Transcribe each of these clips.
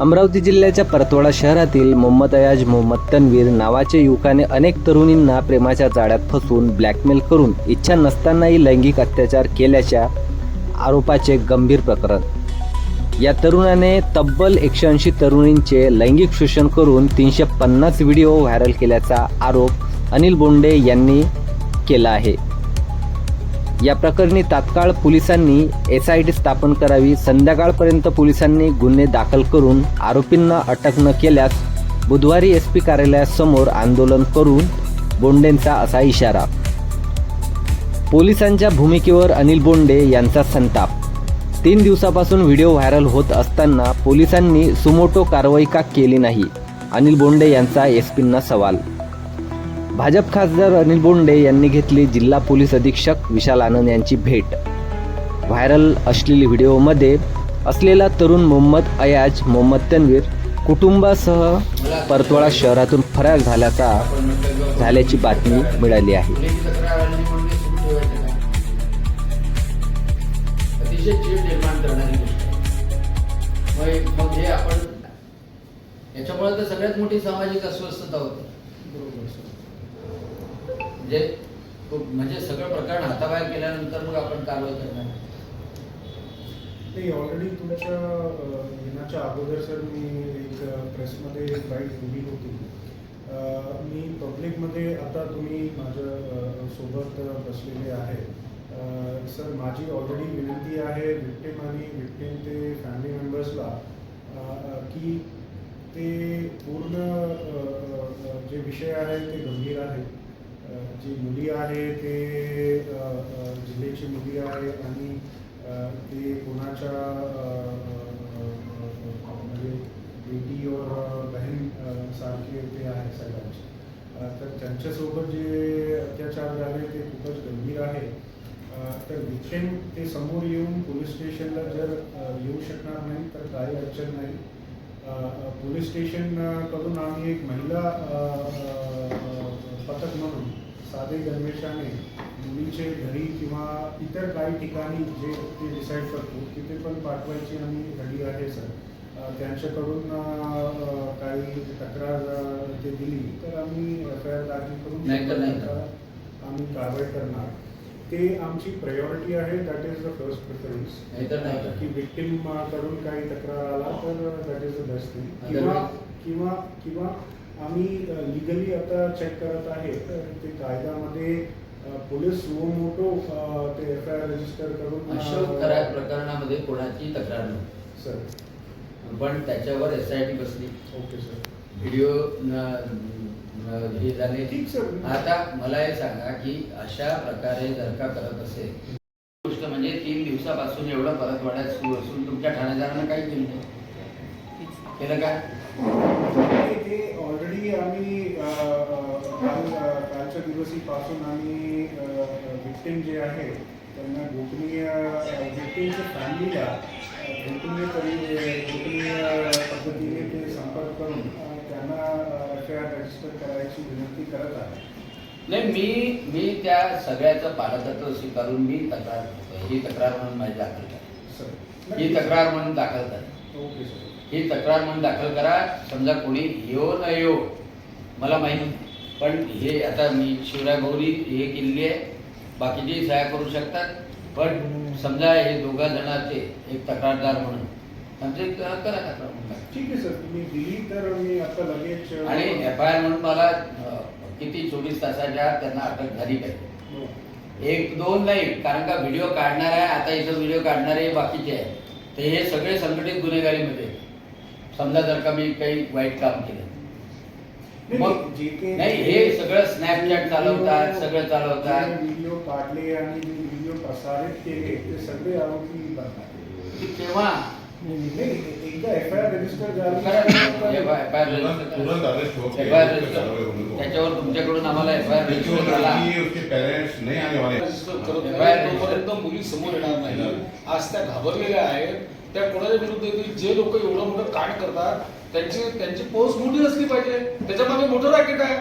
अमरावती जिल्ह्याच्या परतवाडा शहरातील मोहम्मद अयाज मोहम्मद तन्वीर नावाच्या युवकाने अनेक तरुणींना प्रेमाच्या जाळ्यात फसवून ब्लॅकमेल करून इच्छा नसतानाही लैंगिक अत्याचार केल्याच्या आरोपाचे गंभीर प्रकरण। या तरुणाने तब्बल 180 तरुणींचे लैंगिक शोषण करून 350 व्हिडिओ व्हायरल केल्याचा आरोप अनिल बोंडे यांनी केला आहे। या प्रकरणी तात्काळ पोलिसांनी SIT स्थापन करावी। संध्याकाळपर्यंत पोलिसांनी गुन्हे दाखल करून आरोपींना अटक न केल्यास बुधवारी SP कार्यालयासमोर आंदोलन करून बोंडेंचा असा इशारा। पोलिसांच्या भूमिकेवर अनिल बोंडे यांचा संताप। 3 दिवसापासून व्हिडिओ व्हायरल होत असताना पोलिसांनी सुमोटो कारवाई का केली नाही? अनिल बोंडे यांचा SPंना सवाल। भाजप खासदार अनिल बोंडे यांनी घेतली जिल्हा पोलीस अधीक्षक विशाल आनंद यांची भेट। व्हायरल अश्लील व्हिडिओमध्ये असलेला तरुण मोहम्मद अयाज मोहम्मद तन्वीर कुटुंबासह परतवाडा शहरातून फरार झाल्याची बातमी मिळाली आहे। अतिशय चीड निर्माण करणारी गोष्ट आहे। मग हे आपण याच्यामुळे तर सगळ्यात मोठी सामाजिक अस्वस्थता होते। म्हणजे सगळं प्रकरण हाताबाहेर केल्यानंतर मग आपण कारवाई करणार नाही। ऑलरेडी तुमच्या येण्याच्या अगोदर सर मी एक प्रेसमध्ये एक बाईट दिली होती। मी पब्लिकमध्ये आता तुम्ही माझ्या सोबत बसलेले आहे सर, माझी ऑलरेडी विनंती आहे विक्टिम आणि विक्टिमचे फॅमिली मेंबर्सला की ते पूर्ण जे विषय आहे ते गंभीर आहे। जी मुली आहे ते जिल्ह्याची मुली आहे आणि ते कोणाच्या म्हणजे बेटी और बहीण सारखे ते आहे सगळ्यांचे, तर त्यांच्यासोबत जे अत्याचार झाले ते खूपच गंभीर आहे। तर विक्टिम ते समोर येऊन पोलीस स्टेशनला जर येऊ शकणार नाही तर काही अडचण नाही। पोलीस स्टेशन कडून आम्ही एक महिला पथक म्हणून साधे गणवेशाने मुलीचे घरी किंवा इतर काही ठिकाणी जे ते डिसाईड करतो तिथे पण पाठवायची आम्ही रेडी आहे सर। त्यांच्याकडून काही तक्रार ते दिली तर आम्ही FIR दाखल करून आम्ही कारवाई करणार। ते आमची प्रायोरिटी आहे। That is the first preference की विक्टिम कडून काही तक्रार आला तर that is the best thing. किंवा आम्ही लिगली आता चेक करत आहे तर ते कायद्यामध्ये पोलीस सुमोटो ते FIR रजिस्टर करून अशा प्रकरणामध्ये कोणाची तक्रार नाही सर, पण त्याच्यावर SIT बसली। Okay sir. व्हिडिओ हे झाले ठीक सर। आता मला हे सांगा की अशा प्रकारे जर का करत असेल गोष्ट म्हणजे 3 दिवसापासून एवढं परतवाड्यात सुरू असून तुमच्या ठाणेदारांना काही केलं नाही, केलं काय? ते ऑलरेडी आम्ही कालच्या दिवशीपासून आम्ही विक्टिम जे आहे त्यांना गोपनीय विक्टिमच्या फॅमिलीला गोपनीय पद्धतीने ते संपर्क करून त्यांना FIR रजिस्टर करायची विनंती करत आहे। नाही, मी त्या सगळ्याचं पालकत्व स्वीकारून मी तक्रार करतो। ही तक्रार म्हणून माझी दाखल करा सर। ही तक्रार म्हणून दाखल करा। Okay sir. ही तक्रार म्हणून दाखल करा। समजा कोणी येऊ न येऊ मला माहीत नाही, पण हे आता मी शिवराय गौरी हे केलेली आहे, बाकीचे सहाय्य करू शकतात, पण समजा हे दोघा जणांचे एक तक्रारदार म्हणून आमचे करा तक्रार म्हणून। ठीक आहे सर, तुम्ही दिली तर मी आता लगेच आणि FIR म्हणून मला किती 24 तासाच्या आत त्यांना अटक झाली पाहिजे। 1-2 नाही, कारण का व्हिडिओ काढणार आहे आता इथं व्हिडिओ काढणारे बाकीचे आहे ते हे सगळे संघटित गुन्हेगारीमध्ये। समजा जर का मी काही वाईट काम केलं मग नाही, हे सगळं स्नॅपचॅट चालवतात, सगळं चालवतात, व्हिडिओ काढले आणि व्हिडिओ प्रसारित केले ते सगळे आरोपी बनतात। तेव्हा एकदा FIR रजिस्टर त्याच्यावर तुमच्याकडून आम्हाला FIR रजिस्टर झाला, मुली समोर येणार नाही। आज त्या घाबरलेल्या आहेत, त्या कोणाच्या विरुद्ध येतील जे लोक एवढं मोठं कांड करतात त्यांची पोस्ट मोठी असली पाहिजे, त्याच्यामध्ये मोठं रॅकेट आहे।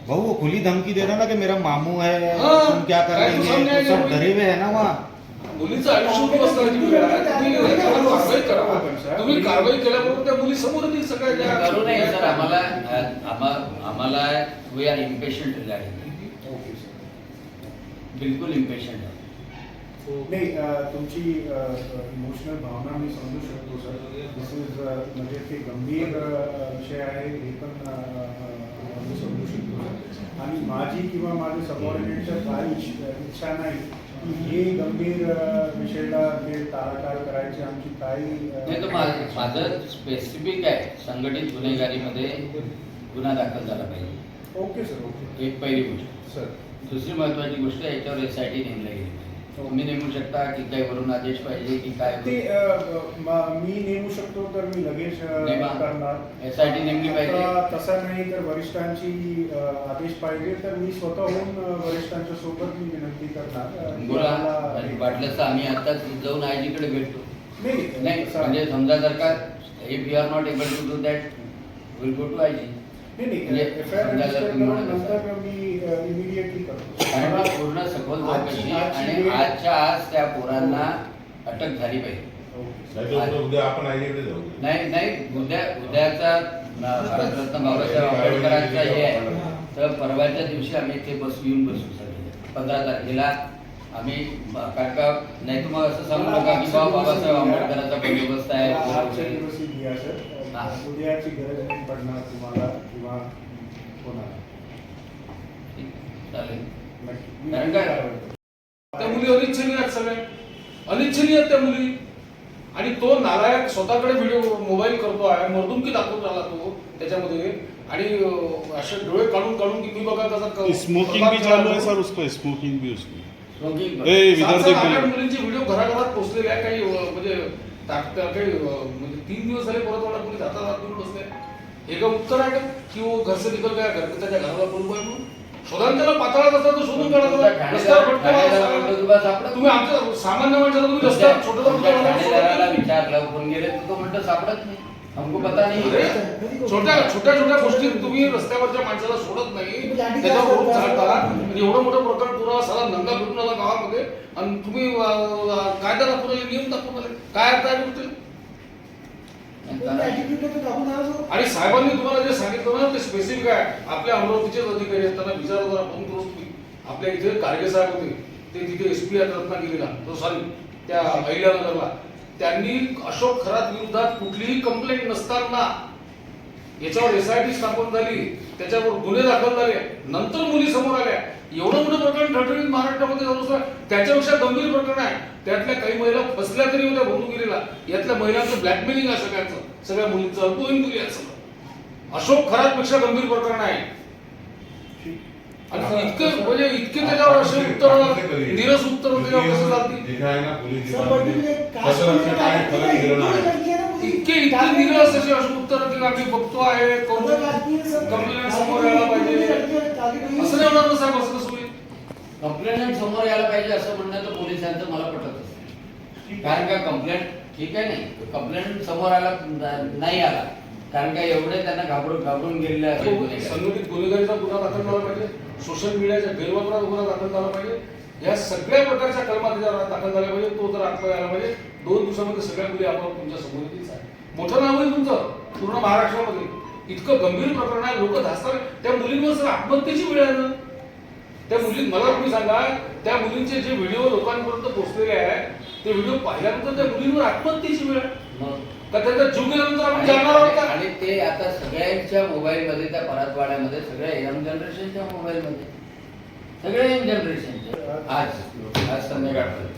भाऊ वो खुली धमकी दे रहा ना कि मेरा मामू है, हाँ, तुम क्या कर रहे हैं, सब डरे हुए है ना वहाँ। मुलीचं आयुष्य उद्ध्वस्ताची वेळ आहे. तुम्ही याच्यावर कारवाई करा. तुम्ही कारवाई केल्याबरोबर त्या मुली समोर येतील सगळ्या ज्या- करू नये सर. आम्हाला we are impatient regarding. Okay sir. बिलकुल इम्पेशंट आहे. नाही तुमची इमोशनल भावना मी समजू शकतो सर. दिस इज म्हणजे ते गंभीर विषय आहे हे पण मी समजू शकतो सर. आणि माझी किंवा माझ्या सबऑर्डिनेटच्या काही इच्छा नाही की हे गंभीर विषयाला ते टाळाटाळ करायची आमची काही नाही तर माझं स्पेसिफिक आहे, संघटित गुन्हेगारीमध्ये गुन्हा दाखल झाला पाहिजे. Okay sir. ओके एक पहिली गोष्ट. सर. दुसरी महत्वाची गोष्ट, याच्यावर SIT नेमल्या गेली पाहिजे. तुम्ही नेमू शकता की काय वरून आदेश पाहिजे की काय? ते मी नेमू शकतो तर मी लगेच नेमा. करणार. SIT नेमली पाहिजे. आता तसं नाही तर वरिष्ठांची आदेश पाहिजे तर मी स्वतःहून वरिष्ठांच्या सोबत मी विनंती करणार. बोला. मला- वाटलं तर आम्ही आताच जाऊन IG कडे भेटतो. नाही तसं- म्हणजे समजा जर का if you are not able to do that will go to IG. नाही म्हणजे FIR समजा जर रजिस्टर तुम्ही करून म्हणत नंतर मी इमिडिएटली करतो. कारण का पूर्ण सखोल चौकशी आणि वेळ- आजच्या आज त्या पोरांना अटक झाली पाहिजे. ओके. उद्या आपण आईकडे जाऊ. नाही उद्याचा भारतरत्न बाबासाहेब आंबेडकरांचा हे आहे, तर परवाच्या दिवशी आम्ही ते येऊन बसू सगळे. 15 तारखेला आम्ही कारण का नाही तर मग असं सांगू नका की बाबासाहेब आंबेडकरांचा बंदोबस्त आहे. आजच्या दिवशी घ्या सर. हा. उद्याची गरज नाही पडणार तुम्हाला किंवा कोणाला. चालेल. नक्की. कारण काय? त्या मुली अनिच्छनीय आहेत सगळ्या. अनिच्छनीय आहेत त्या मुली. आणि तो नालायक स्वतःकडे व्हिडिओ मोबाईल करतो आहे, मर्दुमकी दाखवून राहिला तो त्याच्यामध्ये. आणि असे डोळे काढून काढून की मी बघा कसा स्मोकिंग भी चालू है सर, उसका स्मोकिंग भी उसमें स्मोकिंग ए विदर देख आठ मुलींचे व्हिडिओ घराघरात पोहोचलेले आहे. काही म्हणजे काही म्हणजे 3 दिवस झाले परत पोलीस हातात घेऊन बसले. हे का उत्तर आहे का की वो घर से निकल गया, घर त्याच्या घराला बरोबर आहे म्हणून शोधायला त्याला पातळात असता तो शोधून काढा. रस्त्यावर भटकवा. तुम्ही आमच्या सामान्य माणसाला तुम्ही रस्त्यावर ठाणेदाराला विचारलं कोण गेले तर तो म्हणतो सापडत नाही, हमको पता नाही. छोट्या गोष्टी तुम्ही रस्त्यावरच्या माणसाला सोडत नाही, त्याच्यावर रोज चालता. एवढं मोठं प्रकरण पुरा सारा नंगा भेटून आला गावामध्ये आणि तुम्ही कायदा दाखवून आले, नियम दाखवून आले. काय अर्थ आहे गोष्टी? आणि साहेबांनी तुम्हाला जे सांगितलं ना ते स्पेसिफिक आहे. आपल्या अमरावतीचेच अधिकारी आहेत, त्यांना विचारा जरा फोन करून तुम्ही. आपल्या इथे कारगे साहेब होते, ते तिथे SP आहेत रत्नागिरीला, तो सॉरी त्या अहिल्यानगरला. त्यांनी अशोक खरात विरोधात कुठलीही कंप्लेंट नसताना याच्यावर SIT स्थापन झाली, त्याच्यावर गुन्हे दाखल झाले, नंतर मुली समोर आल्या. एवढं मोठं प्रकरण ठणठणीत महाराष्ट्रामध्ये झालं असतं. त्याच्यापेक्षा गंभीर प्रकरण आहे. त्यातल्या काही महिला फसल्या तरी होत्या बंदुकीला. यातल्या महिलांचं ब्लॅकमेलिंग आहे सगळ्यांचं, सगळ्या मुलींचं अल्पवयीन मुली आहेत सगळं. अशोक खरातपेक्षा गंभीर प्रकरण आहे. आणि इतके त्याच्यावर असे उत्तर निरस उत्तर त्याच्यावर कसं जातील? इतके निरस असे उत्तर की आम्ही बघतो आहे, कंप्लेंट समोर यायला पाहिजे असं नाही होणार ना साहेब? असं कसं होईल? कंप्लेंट समोर यायला पाहिजे असं म्हणणं तर पोलिसांचं मला पटत असतं. कारण का कंप्लेंट ठीक आहे, नाही कंप्लेंट समोर आला नाही आला कारण का एवढे त्यांना घाबरून गेलेले आहेत. संघटित गुन्हेगारीचा गुन्हा दाखल झाला पाहिजे, सोशल मीडियाच्या गैरवापराचा गुन्हा दाखल झाला पाहिजे. या सगळ्या प्रकारच्या कलमा त्याच्यावर दाखल झाल्या पाहिजे. तो जर आत्मा यायला पाहिजे. 2 दिवसामध्ये सगळ्या मुली आपोआप तुमच्या समोर येतील. मोठं नाव आहे तुमचं पूर्ण महाराष्ट्रामध्ये. इतकं गंभीर प्रकरण आहे, लोक धास्तात. त्या मुलींवर सर आत्महत्येची वेळ आहे ना. त्या मुली मला तुम्ही सांगा, त्या मुलींचे जे व्हिडिओ लोकांपर्यंत पोहोचलेले आहेत ते व्हिडिओ पाहिल्यानंतर त्या मुलींवर आत्महत्येची वेळ आहे का? त्यांचा जीव गेल्यानंतर आपण जाणार आहोत का? आणि ते आता सगळ्यांच्या मोबाईलमध्ये, त्या परतवाड्यामध्ये सगळ्या यंग जनरेशनच्या मोबाईलमध्ये, सगळ्या यंग जनरेशनच्या आज संध्याकाळपर्यंत.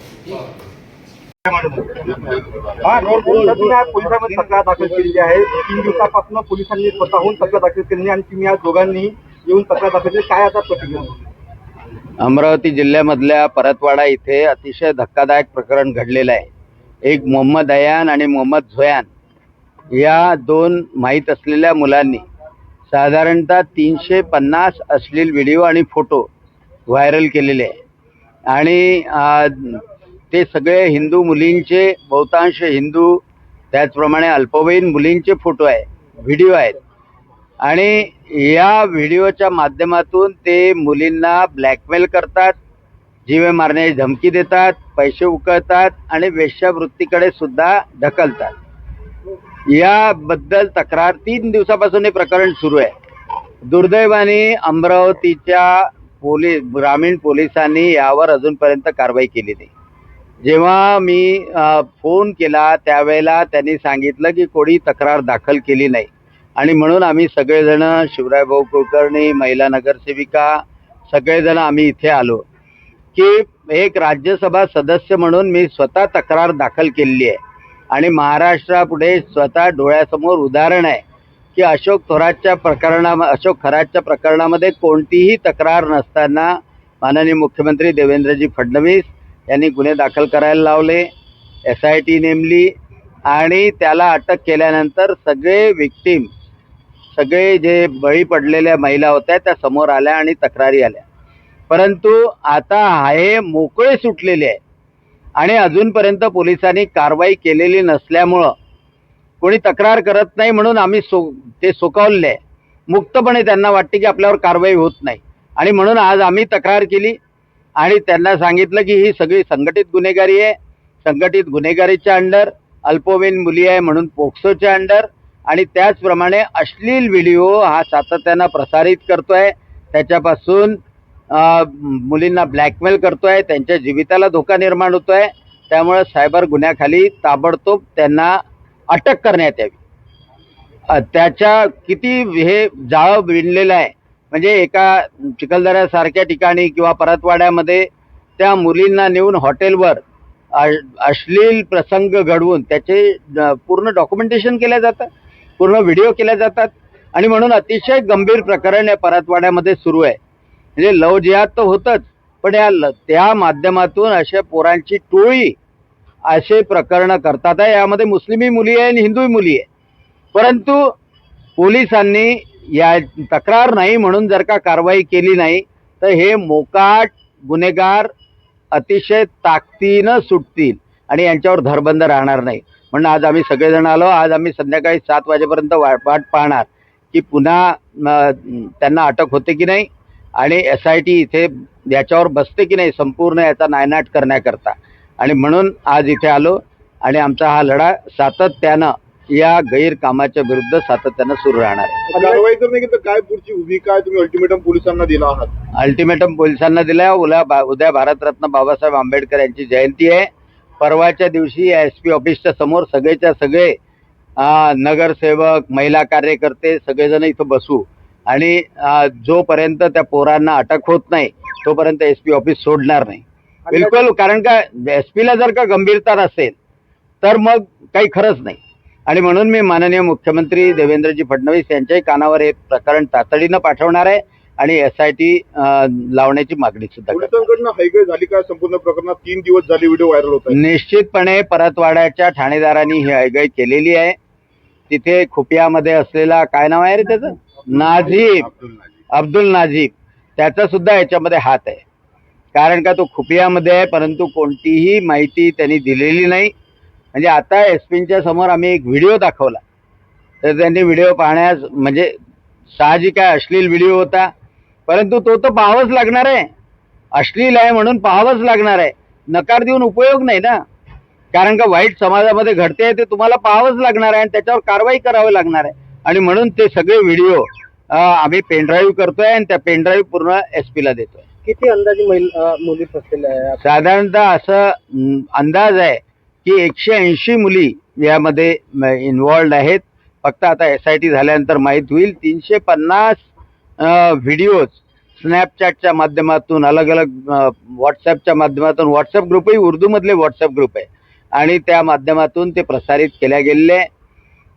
तुम्ही आज पोलिसांमध्ये तक्रार दाखल केलेली आहे. 3 दिवसापासून पोलिसांनी स्वतःहून तक्रार दाखल केली आणि तुम्ही आज दोघांनी येऊन तक्रार दाखल केली. काय आता प्रतिक्रिया? अमरावती जिल्ह्यामधल्या परतवाडा इथे अतिशय धक्कादायक प्रकरण घडलेलं आहे. एक मोहम्मद अयान आणि मोहम्मद झोयान या 2 माहीत असलेल्या मुलांनी साधारणतः 350 अश्लील व्हिडिओ आणि फोटो व्हायरल केलेले आहे. आणि ते सगळे हिंदू मुलींचे, बहुतांश हिंदू, त्याचप्रमाणे अल्पवयीन मुलींचे फोटो आहे, व्हिडिओ आहेत. आणि या व्हिडिओच्या माध्यमातून ते मुलींना ब्लॅकमेल करतात. जीवे मारण्याची धमकी देतात, पैसे उकळतात आणि वेश्यावृत्तीकडे सुद्धा ढकलतात। याबद्दल तक्रार 3 दिवसापासून हे प्रकरण सुरू आहे। दुर्दैवाने अमरावतीच्या ग्रामीण पोलिसांनी यावर अजूनपर्यंत कारवाई केली नाही। जेव्हा मी फोन केला त्यावेळेला त्यांनी सांगितलं की कोणी तक्रार दाखल केली नाही आणि म्हणून आम्ही सगळेजण शिवरायभाऊ कुलकर्णी, महिला नगरसेविका सगळेजण आम्ही इथे आलो की एक राज्यसभा सदस्य म्हणून मी स्वतः तक्रार दाखल केलेली आहे आणि महाराष्ट्रापुढे स्वतः डोळ्यासमोर उदाहरण आहे की अशोक खरातच्या प्रकरणामध्ये कोणतीही तक्रार नसताना माननीय मुख्यमंत्री देवेंद्रजी फडणवीस यांनी गुन्हे दाखल करायला लावले, SIT नेमली आणि त्याला अटक केल्यानंतर सगळे जे बळी पडलेल्या महिला होत्या त्या समोर आल्या आणि तक्रारी आल्या। परंतु आता हे मोकळे सुटलेले आहे आणि अजूनपर्यंत पोलिसांनी कारवाई केलेली नसल्यामुळं कोणी तक्रार करत नाही म्हणून आम्ही ते सोकावले आहे। मुक्तपणे त्यांना वाटते की आपल्यावर कारवाई होत नाही आणि म्हणून आज आम्ही तक्रार केली आणि त्यांना सांगितलं की ही सगळी संघटित गुन्हेगारी आहे। संघटित गुन्हेगारीच्या अंडर अल्पवयीन मुली आहे म्हणून पोक्सोच्या अंडर आणि त्याचप्रमाणे अश्लील व्हिडिओ हा सातत्यानं प्रसारित करतोय, त्याच्यापासून मुलींना ब्लॅकमेल करतोय, त्यांच्या जीविताला धोका निर्माण होतोय। त्यामुळे सायबर गुन्ह्याखाली ताबडतोब त्यांना अटक करण्यात यावी। त्याच्या किती हे जाळं विणलेलं आहे म्हणजे एका चिखलदऱ्यासारख्या ठिकाणी किंवा परतवाड्यामध्ये त्या मुलींना नेऊन हॉटेलवर अश्लील प्रसंग घडवून त्याचे पूर्ण डॉक्युमेंटेशन केल्या जातं, पूर्ण व्हिडिओ केल्या जातात आणि म्हणून अतिशय गंभीर प्रकरण या परतवाड्यामध्ये सुरू आहे। म्हणजे लव जिहाद तर होतच पण त्या माध्यमातून अशा पोरांची टोळी असे प्रकरण करतात आहे। यामध्ये मुस्लिमही मुली आहे आणि हिंदूही मुली आहे। परंतु पोलिसांनी या तक्रार नाही म्हणून जर का कारवाई केली नाही तर हे मोकाट गुन्हेगार अतिशय ताकदीनं सुटतील आणि यांच्यावर धरबंद राहणार नाही। म्हणून आज आम्ही सगळेजण आलो। आज आम्ही संध्याकाळी 7 वाजेपर्यंत वाट पाहणार की पुन्हा त्यांना अटक होते की नाही आणि SIT इथे याच्यावर बसते की नाही संपूर्ण याचा नायनाट करण्याकरता आणि म्हणून आज इथे आलो आणि आमचा हा लढा सातत्यानं या गैरकामाच्या विरुद्ध सातत्यानं सुरू राहणार आहे। कारवाई जर नाही तर काय पुढची भूमिका आहे? तुम्ही अल्टिमेटम पोलिसांना दिला आहात? अल्टिमेटम पोलिसांना दिला। उद्या भारतरत्न बाबासाहेब आंबेडकर यांची जयंती आहे। परवाच्या दिवशी SP ऑफिसच्या समोर सगळेच्या सगळे नगरसेवक, महिला कार्यकर्ते सगळेजण इथं बसू आणि जोपर्यंत त्या पोरांना अटक होत नाही तोपर्यंत SP ऑफिस सोडणार नाही बिलकुल। कारण का SP ला जर का गंभीरता नसेल तर मग काही खरंच नाही आणि म्हणून मी माननीय मुख्यमंत्री देवेंद्रजी फडणवीस यांच्याही कानावर हे प्रकरण तातडीनं पाठवणार आहे आणि SIT लावण्याची मागणी सुद्धा करणार आहे। पोलिसांकडनं हायगय झाली का संपूर्ण प्रकरणात? 3 दिवस झाले व्हिडिओ व्हायरल होत आहे। निश्चितपणे परतवाड्याच्या ठाणेदारांनी ही हायगय केलेली आहे। तिथे खुपियामध्ये असलेला काय नाव आहे रे त्याचं, अब्दुल नाझीब, त्याचा सुद्धा याच्यामध्ये हात आहे। कारण का तो खुपियामध्ये आहे परंतु कोणतीही माहिती त्यांनी दिलेली नाही। म्हणजे आता SPंच्या समोर आम्ही एक व्हिडिओ दाखवला तर त्यांनी व्हिडिओ पाहण्यास म्हणजे साहजिक आहे अश्लील व्हिडिओ होता परंतु तो तर पाहावंच लागणार आहे। अश्लील आहे म्हणून पाहावंच लागणार आहे, नकार देऊन उपयोग नाही ना। कारण का वाईट समाजामध्ये घडते ते तुम्हाला पाहावंच लागणार आहे आणि त्याच्यावर कारवाई करावी लागणार आहे आणि म्हणून ते सगळे व्हिडिओ आम्ही पेनड्राईव्ह करतोय आणि त्या पेनड्राईव्ह पूर्ण SP ला देतोय। किती अंदाजे मुली फसलेल्या आहे? साधारणतः असं अंदाज आहे की 180 मुली यामध्ये इन्व्हॉल्ड आहेत। फक्त आता SIT झाल्यानंतर माहीत होईल। 350 व्हिडिओज स्नॅपचॅटच्या माध्यमातून, अलग अलग व्हॉट्सॲपच्या माध्यमातून, व्हॉट्सॲप ग्रुपही उर्दूमधले व्हॉट्सॲप ग्रुप आहे आणि त्या माध्यमातून ते प्रसारित केल्या गेलेले आहे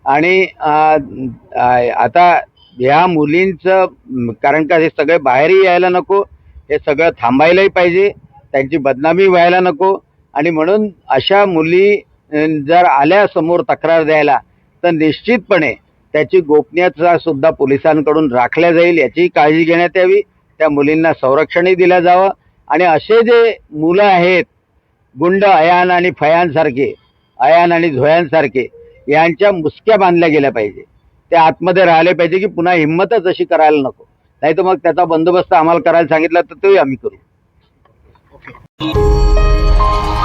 आणि आता ह्या मुलींचं कारण का हे सगळे बाहेरही यायला नको, हे सगळं थांबायलाही पाहिजे, त्यांची बदनामी व्हायला नको आणि म्हणून अशा मुली जर आल्या समोर तक्रार द्यायला तर निश्चितपणे त्याची गोपनीयता सुद्धा पोलिसांकडून राखल्या जाईल याची काळजी घेण्यात यावी। त्या मुलींना संरक्षणही दिलं जावं आणि असे जे मुलं आहेत गुंड अयान आणि फयानसारखे, अयान आणि झोयांसारखे यांच्या मुसक्या बांधल्या गेल्या पाहिजे। ते आतमध्ये राहिले पाहिजे की पुन्हा हिंमतच अशी करायला नको, नाही तर मग त्याचा बंदोबस्त आम्हाला करायला सांगितला तर तोही आम्ही करू। आहे.